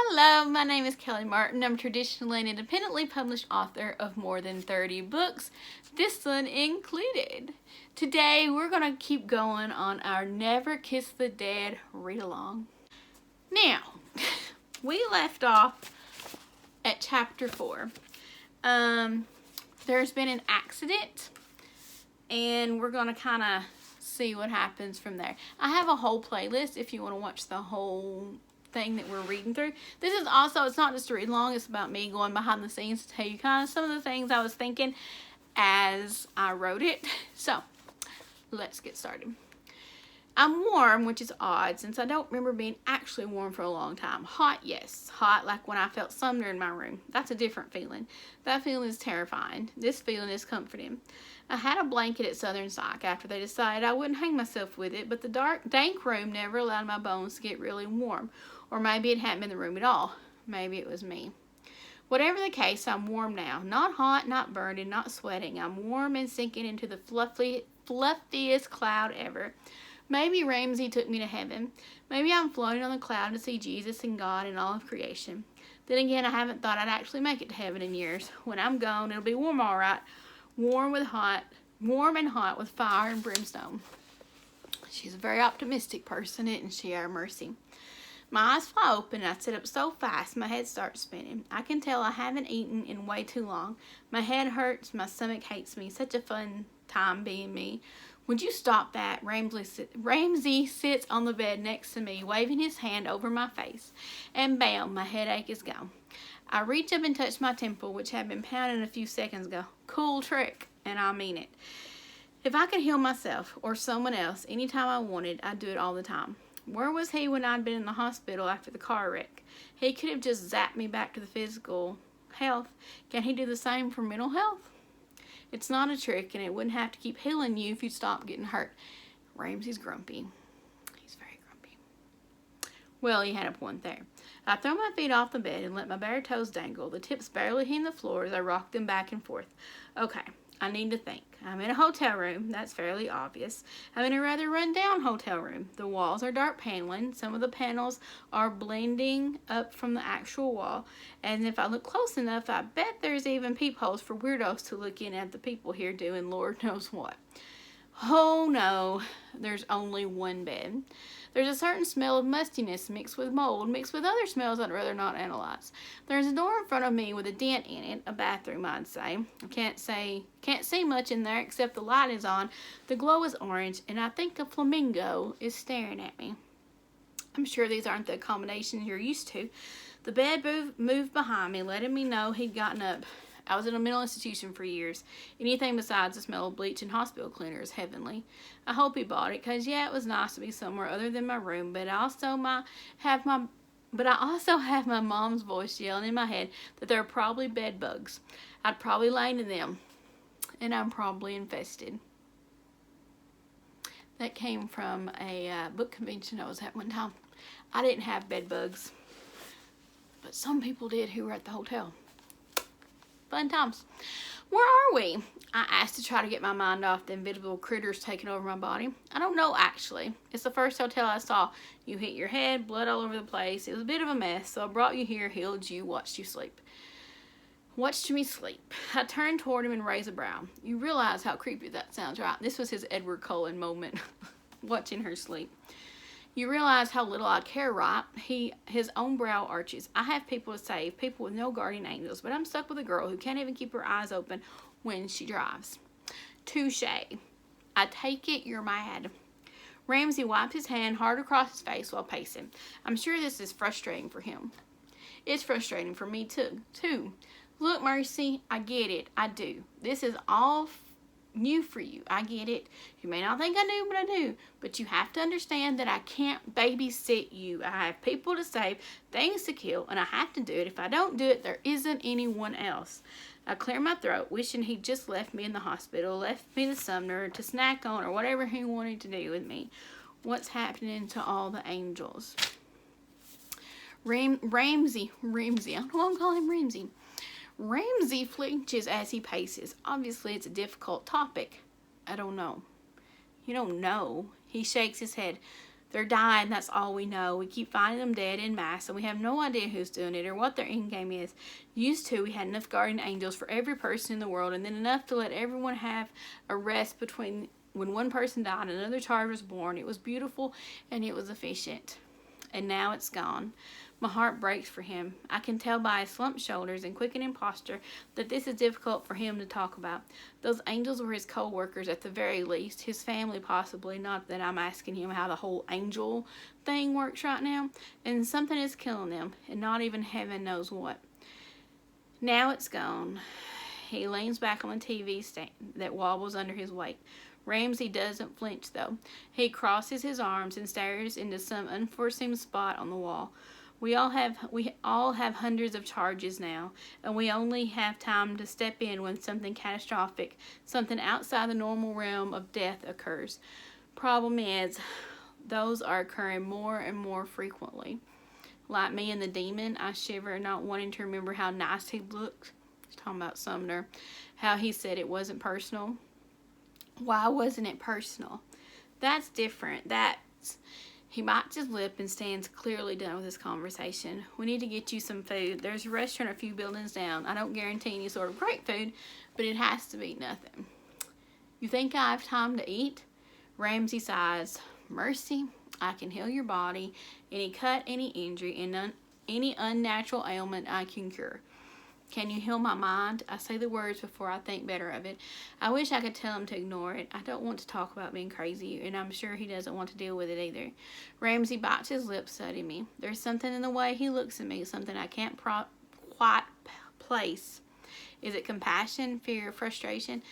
Hello, my name is Kelly Martin. I'm traditionally and independently published author of more than 30 books, this one included. Today we're going to keep going on our Never Kiss the Dead read-along. Now, we left off at chapter 4. There's been an accident, and we're going to kind of see what happens from there. I have a whole playlist if you want to watch the whole thing that we're reading through. This is also, it's not just a read along, it's about me going behind the scenes to tell you kind of some of the things I was thinking as I wrote it. So, let's get started. I'm warm, which is odd since I don't remember being actually warm for a long time. Hot, yes. Hot like when I felt Sumner in my room. That's a different feeling. That feeling is terrifying. This feeling is comforting. I had a blanket at Southern Psych after they decided I wouldn't hang myself with it, but the dark, dank room never allowed my bones to get really warm. Or maybe it hadn't been the room at all. Maybe it was me. Whatever the case, I'm warm now. Not hot, not burning, not sweating. I'm warm and sinking into the fluffiest cloud ever. Maybe Ramsey took me to heaven. Maybe I'm floating on the cloud to see Jesus and God and all of creation. Then again, I haven't thought I'd actually make it to heaven in years. When I'm gone, it'll be warm all right. Warm and hot with fire and brimstone. She's a very optimistic person, isn't she, our Mercy? My eyes fly open and I sit up so fast my head starts spinning. I can tell I haven't eaten in way too long. My head hurts, my stomach hates me. Such a fun time being me. Would you stop that? Ramsey sits on the bed next to me, waving his hand over my face. And bam, my headache is gone. I reach up and touch my temple, which had been pounding a few seconds ago. Cool trick, and I mean it. If I could heal myself or someone else anytime I wanted, I'd do it all the time. Where was he when I'd been in the hospital after the car wreck? He could have just zapped me back to the physical health. Can he do the same for mental health? It's not a trick, and it wouldn't have to keep healing you if you stopped getting hurt. Ramsey's grumpy. He's very grumpy. Well, he had a point there. I throw my feet off the bed and let my bare toes dangle, the tips barely hitting the floor as I rock them back and forth. Okay, I need to think. I'm in a hotel room. That's fairly obvious. I'm in a rather run-down hotel room. The walls are dark paneling. Some of the panels are blending up from the actual wall. And if I look close enough, I bet there's even peepholes for weirdos to look in at the people here doing Lord knows what. Oh no, there's only one bed. There's a certain smell of mustiness mixed with mold, mixed with other smells I'd rather not analyze. There's a door in front of me with a dent in it, a bathroom I'd say. I can't see much in there except the light is on, the glow is orange, and I think a flamingo is staring at me. I'm sure these aren't the accommodations you're used to. The bed moved behind me, letting me know he'd gotten up. I was in a mental institution for years. Anything besides the smell of bleach and hospital cleaner is heavenly. I hope he bought it, because yeah, it was nice to be somewhere other than my room, but I also have my mom's voice yelling in my head that there are probably bed bugs. I'd probably lain in them, and I'm probably infested. That came from a book convention I was at one time. I didn't have bed bugs, but some people did who were at the hotel. Fun times. Where are we? I asked to try to get my mind off the invisible critters taking over my body. I don't know, actually. It's the first hotel I saw. You hit your head, blood all over the place. It was a bit of a mess, so I brought you here, healed you, watched you sleep. Watched me sleep. I turned toward him and raised a brow. You realize how creepy that sounds, right? This was his Edward Cullen moment, watching her sleep. You realize how little I care, right? His own brow arches. I have people to save, people with no guardian angels, but I'm stuck with a girl who can't even keep her eyes open when she drives. Touche. I take it you're mad. Ramsey wiped his hand hard across his face while pacing. I'm sure this is frustrating for him. It's frustrating for me too. Look, Mercy, I get it. I do. This is all new for you. I get it. You may not think I do, but I do. But you have to understand that I can't babysit you. I have people to save, things to kill, and I have to do it. If I don't do it, there isn't anyone else. I clear my throat, wishing he'd just left me in the hospital, left me the Sumner to snack on, or whatever he wanted to do with me. What's happening to all the angels? Ramsey. I don't know why I'm calling him Ramsey. Ramsey flinches as he paces. Obviously, it's a difficult topic. I don't know. You don't know. He shakes his head. They're dying, that's all we know. We keep finding them dead in mass, and we have no idea who's doing it or what their end game is. Used to, we had enough guardian angels for every person in the world, and then enough to let everyone have a rest between when one person died and another child was born. It was beautiful and it was efficient. And now it's gone. My heart breaks for him. I can tell by his slumped shoulders and quickening posture that this is difficult for him to talk about. Those angels were his co-workers at the very least, his family possibly, not that I'm asking him how the whole angel thing works right now, and something is killing them, and not even heaven knows what. Now it's gone. He leans back on the TV stand that wobbles under his weight. Ramsey doesn't flinch though. He crosses his arms and stares into some unforeseen spot on the wall. We all have hundreds of charges now, and we only have time to step in when something catastrophic, something outside the normal realm of death occurs. Problem is, those are occurring more and more frequently. Like me and the demon, I shiver, not wanting to remember how nice he looked. He's talking about Sumner. How he said it wasn't personal. Why wasn't it personal? That's different. He bites his lip and stands clearly done with his conversation. We need to get you some food. There's a restaurant a few buildings down. I don't guarantee any sort of great food, but it has to be nothing. You think I have time to eat? Ramsey sighs. Mercy, I can heal your body. Any cut, any injury, and any unnatural ailment I can cure. Can you heal my mind? I say the words before I think better of it. I wish I could tell him to ignore it. I don't want to talk about being crazy, and I'm sure he doesn't want to deal with it either. Ramsey bites his lips, studying me. There's something in the way he looks at me, something I can't quite place. Is it compassion, fear, frustration?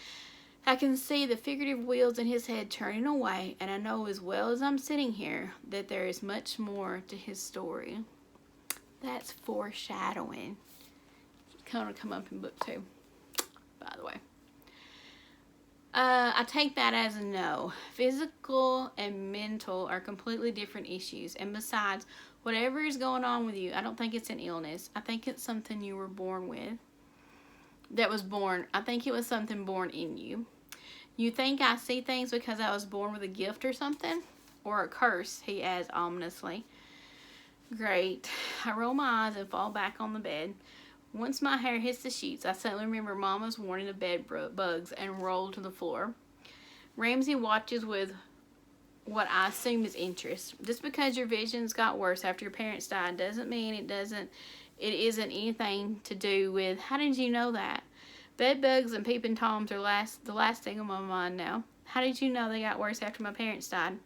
I can see the figurative wheels in his head turning away, and I know as well as I'm sitting here that there is much more to his story. That's foreshadowing. Kind of come up in book 2, by the way. I take that as a no. Physical and mental are completely different issues. And besides, whatever is going on with you, I don't think it's an illness. I think it's something you were born with. I think it was something born in you. You think I see things because I was born with a gift or something? Or a curse, he adds ominously. Great. I roll my eyes and fall back on the bed. Once my hair hits the sheets, I suddenly remember Mama's warning of bed bugs and roll to the floor. Ramsey watches with what I assume is interest. Just because your visions got worse after your parents died doesn't mean it isn't anything to do with, how did you know that? Bed bugs and peeping toms are the last thing on my mind now. How did you know they got worse after my parents died?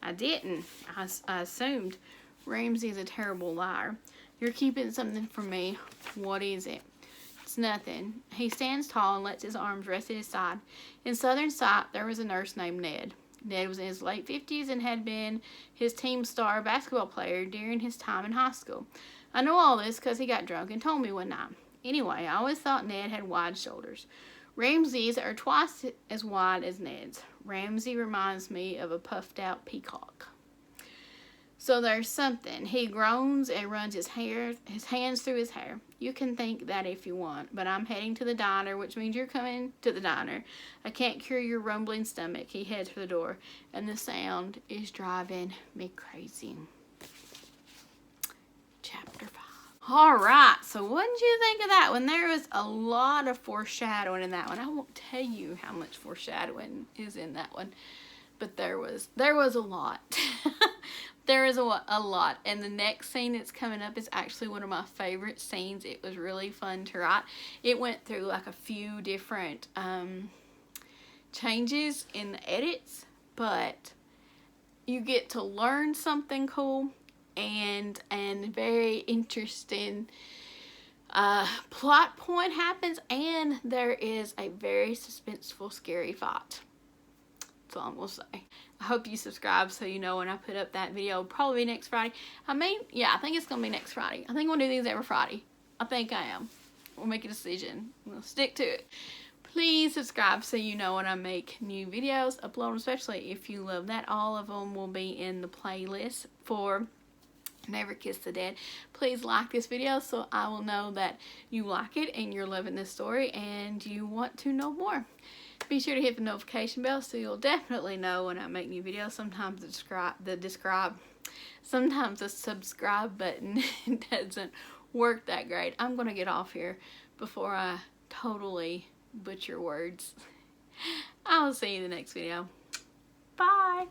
I didn't. I assumed. Ramsey's a terrible liar. You're keeping something from me. What is it? It's nothing. He stands tall and lets his arms rest at his side. In Southern Sight, there was a nurse named Ned. Ned was in his late 50s and had been his team star basketball player during his time in high school. I know all this because he got drunk and told me one night. Anyway, I always thought Ned had wide shoulders. Ramsey's are twice as wide as Ned's. Ramsey reminds me of a puffed out peacock. So there's something. He groans and runs his hands through his hair. You can think that if you want, but I'm heading to the diner, which means you're coming to the diner. I can't cure your rumbling stomach. He heads for the door, and the sound is driving me crazy. Chapter 5. All right, so what did you think of that one? There was a lot of foreshadowing in that one. I won't tell you how much foreshadowing is in that one, but there was a lot. There is a lot, and the next scene that's coming up is actually one of my favorite scenes. It was really fun to write. It went through like a few different changes in the edits, but you get to learn something cool and very interesting plot point happens, and there is a very suspenseful, scary fight. That's all I'm gonna say. I hope you subscribe so you know when I put up that video. Probably next Friday. I think it's gonna be next Friday. I think I'm gonna do these every Friday. I think I am. We'll make a decision. We'll stick to it. Please subscribe so you know when I make new videos, upload them, especially if you love that. All of them will be in the playlist for Never Kiss the Dead. Please like this video so I will know that you like it and you're loving this story and you want to know more. Be sure to hit the notification bell so you'll definitely know when I make new videos. Sometimes sometimes the subscribe button doesn't work that great. I'm going to get off here before I totally butcher words. I'll see you in the next video. Bye.